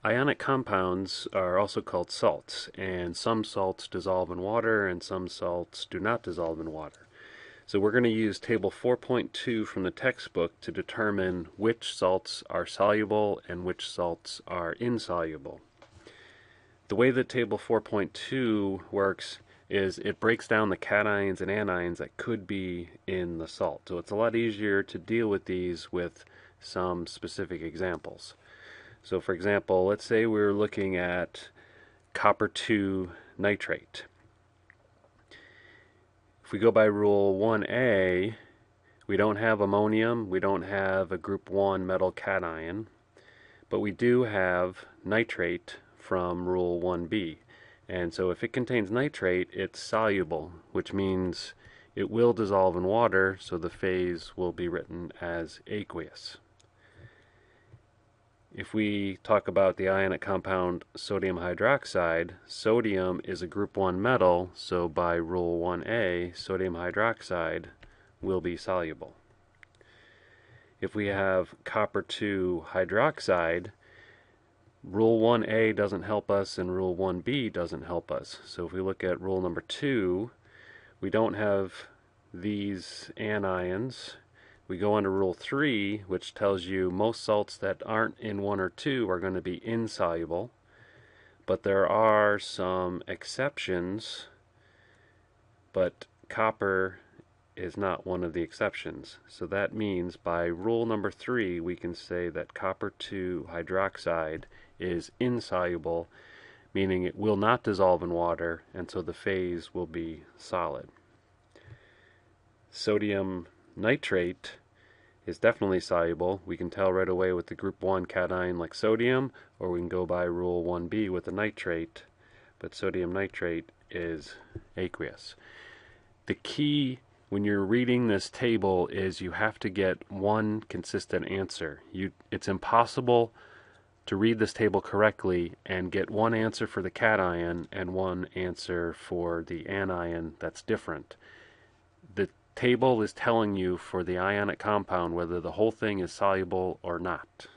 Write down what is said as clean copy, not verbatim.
Ionic compounds are also called salts, and some salts dissolve in water and some salts do not dissolve in water. So we're going to use table 4.2 from the textbook to determine which salts are soluble and which salts are insoluble. The way that table 4.2 works is it breaks down the cations and anions that could be in the salt. So it's a lot easier to deal with these with some specific examples. So for example, let's say we're looking at copper 2 nitrate. If we go by rule 1A, we don't have ammonium, we don't have a group 1 metal cation, but we do have nitrate from rule 1B. And so if it contains nitrate, it's soluble, which means it will dissolve in water, so the phase will be written as aqueous. If we talk about the ionic compound sodium hydroxide, sodium is a group 1 metal, so by rule 1A, sodium hydroxide will be soluble. If we have copper 2 hydroxide, rule 1A doesn't help us and rule 1B doesn't help us. So if we look at rule number 2, we don't have these anions. We go on to rule 3, which tells you most salts that aren't in 1 or 2 are going to be insoluble. But there are some exceptions, but copper is not one of the exceptions. So that means by rule number 3, we can say that copper 2 hydroxide is insoluble, meaning it will not dissolve in water, and so the phase will be solid. Sodium nitrate is definitely soluble. We can tell right away with the group 1 cation like sodium, or we can go by rule 1B with the nitrate, but sodium nitrate is aqueous. The key when you're reading this table is you have to get one consistent answer. It's impossible to read this table correctly and get one answer for the cation and one answer for the anion that's different. The table is telling you for the ionic compound whether the whole thing is soluble or not.